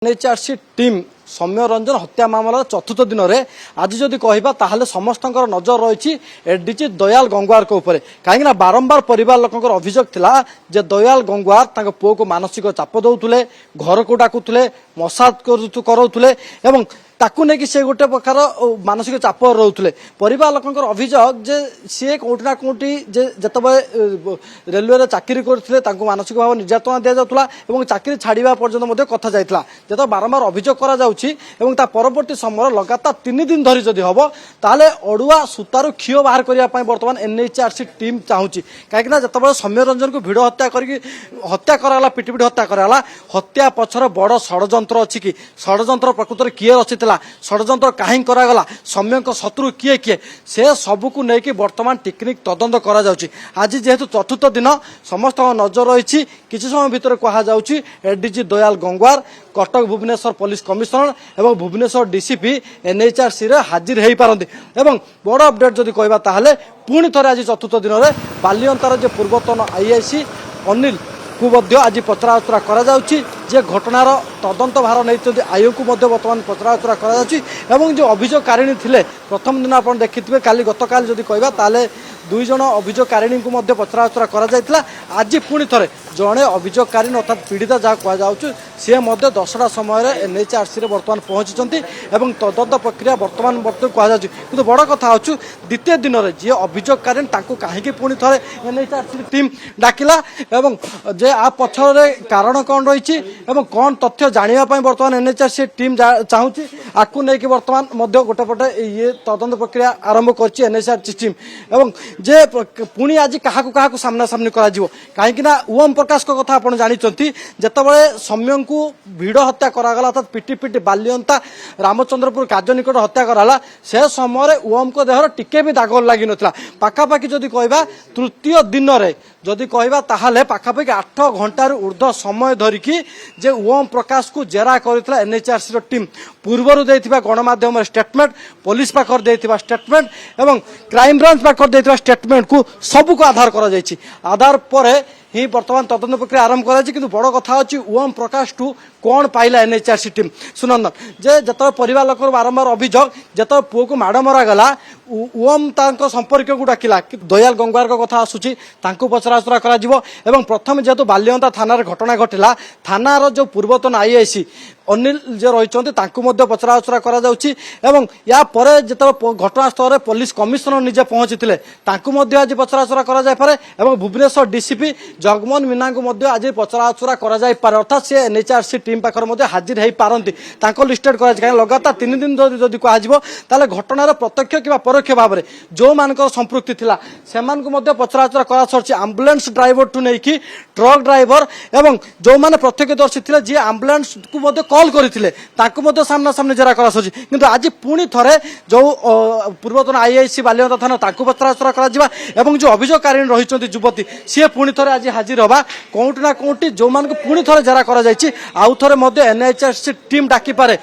NHRC team सौम्य रंजन हत्या मामला चतुर्थ दिन में आज जदि कहवा समस्त नजर रही एडीजी दयाल गंगवार कहीं बारंबार परिवार लोक अभियोग थिला जे दयाल गंगवार पुओ को मानसिक चाप दौले घर को डाकुले मसाज कराउले एवं ताकू नहीं से गोटे प्रकार मानसिक चाप रोते परिवार लोक अभियोग जे सी कौटिना कौटि जिते रेलवे चाकरी करते मानसिक भाव निर्यातना दि जाऊला और चाकरी छाड़ा पर्यटन कथा जाता जो बारंबार अभियोग कर परवर्ती समय लगातार 3 दिन धरी जदि हम ताले अड़ुआ सूतार क्षीय बाहर करने बर्तमान एनएचआरसी टीम चाहूँगी कहीं जो सौम्य रंजन को भिड़ हत्या हत्या कराला पिटिपिट हत्या कराला हत्या पछर बड़ षड्यंत्र अच्छी कि षड्यंत्र प्रकृत में किए रचिता षड्यंत्र कहीं करागला सौम्य शत्रु किए किए से सबको लेकिन बर्तमान टेक्निक तदंत करा जाउची। आज जेहेतु चतुर्थ दिन समस्त नजर रही किसी समय भितर कहुच्छी ADG Dayal Gangwar Cuttack Bhubaneswar police commissioner एवं भुवनेश्वर डीसीपी एनएचआरसी रे हाजिर हो पारती एवं बड़ अपडेट जदि कहबा ताहले पुणी थे आज चतुर्थ दिन में बालियंतार जो पूर्वतन आईआईसी अनिल को आज पचराउचरा करा जाउची जे घटनार तदंत भार नहीं आयोग को बर्तमान पचराउचरा करा एवं जो अभियोगकारिणी थिले प्रथम दिन आप देखिथे काली गतकाल जदि कहबा ताले 2 जन अभियोगकारिणी को पचराउचरा करा जायतिला आज पुणी थे जड़े अभियोगकारिणी अर्थात पीड़िता जहाँ कहुच्छे सी 10टा समय एनएचआरसी बर्तमान पहुंची और तदंत प्रक्रिया बर्तमान कहुच्छी कि बड़ कथा हूँ द्वितीय दिन में जी अभियोगकारिणी कहीं पुणी थे एनएचआरसी टीम डाकिला एवं जे आ पछरे कारण कौन रही कौन तथ्य जानापी बर्तमान एनएचआरसी टीम चाहूँगी आपको लेकिन बर्तमान गोटे पटे ये तदंत प्रक्रिया आरंभ कर एनएचआरसी टीम एवं जे पुणी आज क्या सामना सामनी कहीं ओम प्रकाश को कथा आपड़ जानते जितेबाला सौम्य को भिड़ हत्या करागला अर्थात पिटिपिटी बालियंता रामचंद्रपुर कार्य निकट हत्या कराला से समय ओम को देहर टिके भी दाग लगी नाला पाखापाखि जदि कहबा तृतीय दिन में जदि कहबा ताहले पाखापाखि 8 घंटार ऊर्ध्व समय धरिकी जे ओम प्रकाश को जेरा करथिला एनएचआरसी टीम पूर्वर देथिबा गणमाध्यम स्टेटमेंट पुलिस पाखर देथिबा स्टेटमेंट एवं क्राइम ब्रांच पाखर देथिबा स्टेटमेंट को सब को आधार करा जायछि आधार पर ही बर्तमान तदंत प्रक्रिया आरंभ कर बड़ कथा अच्छी ओम प्रकाश टू कौन पाइला एनएचआरसी टीम सुनंदन जे जत परिवार लोक बारंबार अभियोग जत पुओ को माड़ मरा गला ओम संपर्क को डाकिला दयाल गंगवार कथा आसूची पचराउचरा कर प्रथम जेहेतु बाल्यंता थाना घटना घटिला थानार जो पूर्वतन आईआईसी अनिल जे रही पचराउचरा कर या घटनास्थल पुलिस कमिशनर निजे पहुंची आज पचराउचरा कर भुवनेश्वर डीसीपी जगमोहन मीना को आज पचराउचरा कर अर्थात सी एनएचआरसी टीम पाखर हाजिर हो पारती लिस्टेड कर लगातार 3 दिन जदि कह घटनार प्रत्यक्ष कि परोक्ष भाव में जो मान संपृक्ति थिला सेमान को पचराउचरा कर आम्बुलेंस ड्राइवर टू नहीं ट्रक ड्राइवर एवं जो मैंने प्रत्यक्षदर्शी थे जी आम्बुलेंस को कॉल करते सामना सामने जेरा कर आज पुणी थे जो पूर्वतन आईआईसी बालियंता थाना पचराउचरा कर जो अभियोगकारिणी रही युवती सी पुणी थे आज हाजिर हवा कौटि ना कौटि जो मान पुणी थे जेरा कर आउ थे एनएचआरसी टीम डाकी पारे।